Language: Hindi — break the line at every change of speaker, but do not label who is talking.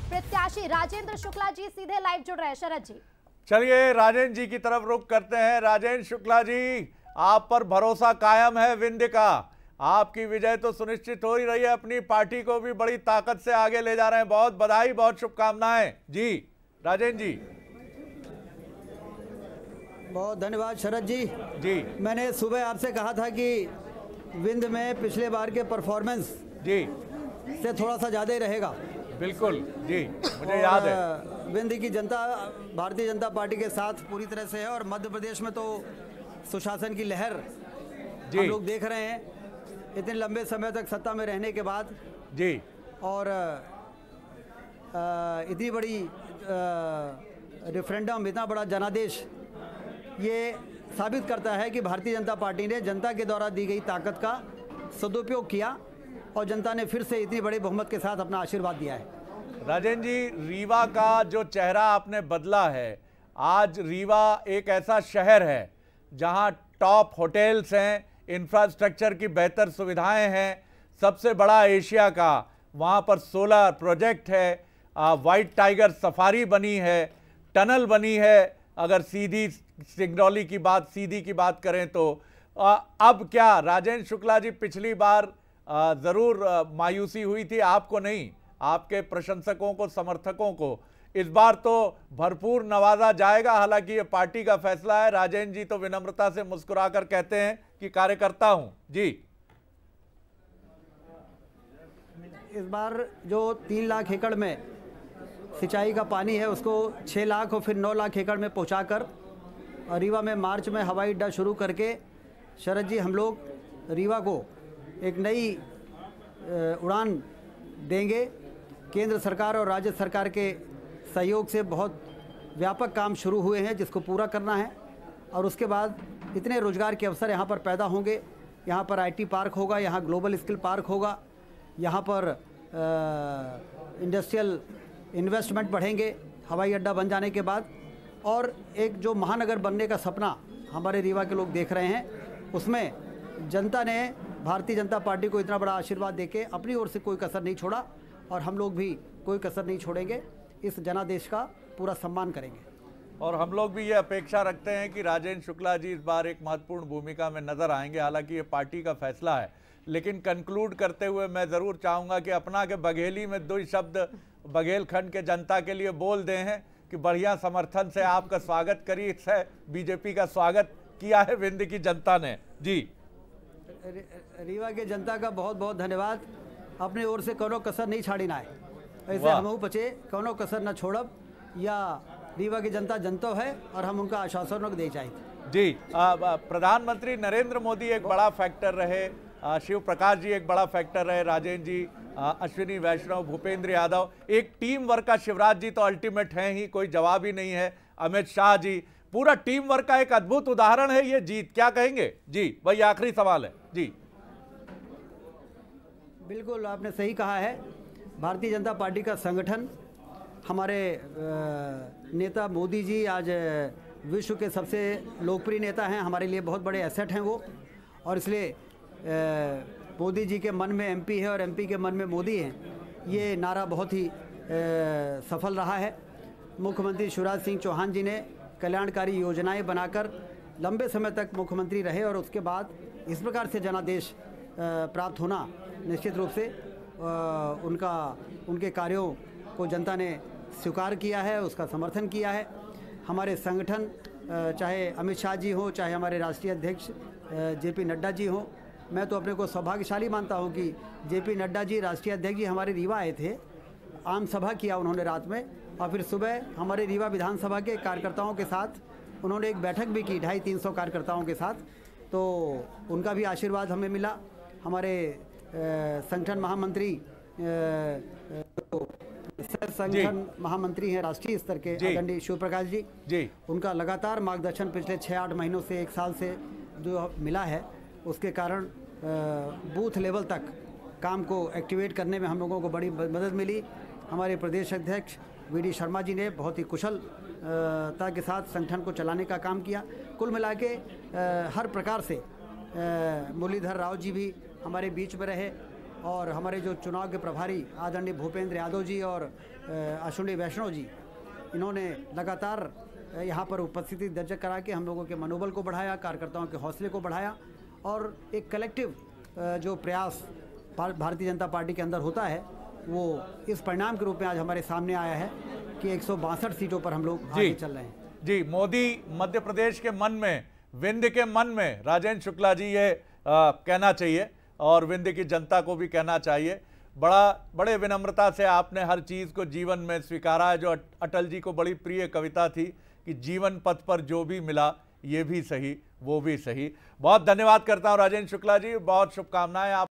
प्रत्याशी राजेंद्र शुक्ला जी सीधे लाइव जुड़ रहे हैं। शरद जी,
चलिए राजेंद्र जी की तरफ रुख करते हैं। राजेंद्र शुक्ला जी, आप पर भरोसा कायम है विंध्य का, आपकी विजय तो सुनिश्चित हो ही रही है, अपनी पार्टी को भी बड़ी ताकत से आगे ले जा रहे हैं। बहुत बधाई, बहुत शुभकामनाएं जी। राजेंद्र जी।
बहुत धन्यवाद शरद जी।
जी
मैंने सुबह आपसे कहा था कि विंध्य में पिछले बार के परफॉर्मेंस
जी
से थोड़ा सा ज़्यादा ही रहेगा।
बिल्कुल जी, मुझे याद है।
विंध्य की जनता भारतीय जनता पार्टी के साथ पूरी तरह से है और मध्य प्रदेश में तो सुशासन की लहर
जी
हम लोग देख रहे हैं इतने लंबे समय तक सत्ता में रहने के बाद
जी।
और इतनी बड़ी रेफरेंडम, इतना बड़ा जनादेश, ये साबित करता है कि भारतीय जनता पार्टी ने जनता के द्वारा दी गई ताकत का सदुपयोग किया और जनता ने फिर से इतनी बड़ी बहुमत के साथ अपना आशीर्वाद दिया है।
राजेंद्र जी, रीवा का जो चेहरा आपने बदला है, आज रीवा एक ऐसा शहर है जहां टॉप होटल्स हैं, इंफ्रास्ट्रक्चर की बेहतर सुविधाएं हैं, सबसे बड़ा एशिया का, वहां पर सोलर प्रोजेक्ट है, वाइट टाइगर सफारी बनी है, टनल बनी है। अगर सीधी सिंगरौली की बात, सीधी की बात करें तो अब क्या राजेंद्र शुक्ला जी, पिछली बार जरूर मायूसी हुई थी, आपको नहीं, आपके प्रशंसकों को, समर्थकों को। इस बार तो भरपूर नवाजा जाएगा, हालांकि ये पार्टी का फैसला है। राजेंद्र जी तो विनम्रता से मुस्कुराकर कहते हैं कि कार्यकर्ता हूं जी।
इस बार जो 3 लाख एकड़ में सिंचाई का पानी है उसको 6 लाख और फिर 9 लाख एकड़ में पहुंचाकर और रीवा में मार्च में हवाई अड्डा शुरू करके शरद जी हम लोग रीवा को एक नई उड़ान देंगे। केंद्र सरकार और राज्य सरकार के सहयोग से बहुत व्यापक काम शुरू हुए हैं जिसको पूरा करना है और उसके बाद इतने रोजगार के अवसर यहाँ पर पैदा होंगे। यहाँ पर आईटी पार्क होगा, यहाँ ग्लोबल स्किल पार्क होगा, यहाँ पर इंडस्ट्रियल इन्वेस्टमेंट बढ़ेंगे हवाई अड्डा बन जाने के बाद। और एक जो महानगर बनने का सपना हमारे रीवा के लोग देख रहे हैं, उसमें जनता ने भारतीय जनता पार्टी को इतना बड़ा आशीर्वाद देके अपनी ओर से कोई कसर नहीं छोड़ा और हम लोग भी कोई कसर नहीं छोड़ेंगे, इस जनादेश का पूरा सम्मान करेंगे।
और हम लोग भी ये अपेक्षा रखते हैं कि राजेंद्र शुक्ला जी इस बार एक महत्वपूर्ण भूमिका में नजर आएंगे। हालांकि ये पार्टी का फैसला है, लेकिन कंक्लूड करते हुए मैं ज़रूर चाहूँगा कि अपना के बघेली में 2 शब्द बघेलखंड के जनता के लिए बोल दें हैं कि बढ़िया समर्थन से आपका स्वागत करी है, बीजेपी का स्वागत किया है विंध्य की जनता ने जी।
रीवा के जनता का बहुत बहुत धन्यवाद। अपने ओर से कोनो कसर नहीं छाड़ी ना है, ऐसे हम पचे कोनो कसर न छोड़ब, या रीवा की जनता जनतो है और हम उनका आश्वासन दे चाहिए
जी। प्रधानमंत्री नरेंद्र मोदी एक बड़ा फैक्टर रहे, शिव प्रकाश जी एक बड़ा फैक्टर रहे, राजेंद्र जी, अश्विनी वैष्णव, भूपेंद्र यादव, एक टीम वर्क का शिवराज जी तो अल्टीमेट हैं ही, कोई जवाब ही नहीं है, अमित शाह जी, पूरा टीम वर्क का एक अद्भुत उदाहरण है ये जीत। क्या कहेंगे जी? वही आखिरी सवाल है जी।
बिल्कुल आपने सही कहा है। भारतीय जनता पार्टी का संगठन, हमारे नेता मोदी जी आज विश्व के सबसे लोकप्रिय नेता हैं, हमारे लिए बहुत बड़े एसेट हैं वो, और इसलिए मोदी जी के मन में एमपी है और एमपी के मन में मोदी हैं, ये नारा बहुत ही सफल रहा है। मुख्यमंत्री शिवराज सिंह चौहान जी ने कल्याणकारी योजनाएं बनाकर लंबे समय तक मुख्यमंत्री रहे और उसके बाद इस प्रकार से जनादेश प्राप्त होना निश्चित रूप से उनके कार्यों को जनता ने स्वीकार किया है, उसका समर्थन किया है। हमारे संगठन, चाहे अमित शाह जी हो, चाहे हमारे राष्ट्रीय अध्यक्ष जेपी नड्डा जी हों, मैं तो अपने को सौभाग्यशाली मानता हूं कि जेपी नड्डा जी राष्ट्रीय अध्यक्ष जी हमारे रीवा आए थे, आम सभा किया उन्होंने रात में, और फिर सुबह हमारे रीवा विधानसभा के कार्यकर्ताओं के साथ उन्होंने एक बैठक भी की 250-300 कार्यकर्ताओं के साथ, तो उनका भी आशीर्वाद हमें मिला। हमारे संगठन महामंत्री संगठन महामंत्री हैं राष्ट्रीय स्तर के आदरणीय शिव प्रकाश जी, उनका लगातार मार्गदर्शन पिछले 6-8 महीनों से, 1 साल से जो मिला है, उसके कारण बूथ लेवल तक काम को एक्टिवेट करने में हम लोगों को बड़ी मदद मिली। हमारे प्रदेश अध्यक्ष वीडी शर्मा जी ने बहुत ही कुशलता के साथ संगठन को चलाने का काम किया। कुल मिला के हर प्रकार से मुरलीधर राव जी भी हमारे बीच में रहे और हमारे जो चुनाव के प्रभारी आदरणीय भूपेंद्र यादव जी और अश्विनी वैष्णव जी, इन्होंने लगातार यहाँ पर उपस्थिति दर्ज करा के हम लोगों के मनोबल को बढ़ाया, कार्यकर्ताओं के हौसले को बढ़ाया और एक कलेक्टिव जो प्रयास भारतीय जनता पार्टी के अंदर होता है वो इस परिणाम के रूप में आज हमारे सामने आया है कि 162 सीटों पर हम लोग आगे चल रहे हैं।
जी, मोदी मध्य प्रदेश के मन में, विंध्य के मन में, राजेंद्र शुक्ला जी ये कहना चाहिए और विंध्य की जनता को भी कहना चाहिए। बड़े विनम्रता से आपने हर चीज को जीवन में स्वीकारा है। जो अटल जी को बड़ी प्रिय कविता थी कि जीवन पथ पर जो भी मिला ये भी सही वो भी सही। बहुत धन्यवाद करता हूं राजेंद्र शुक्ला जी, बहुत शुभकामनाएं आप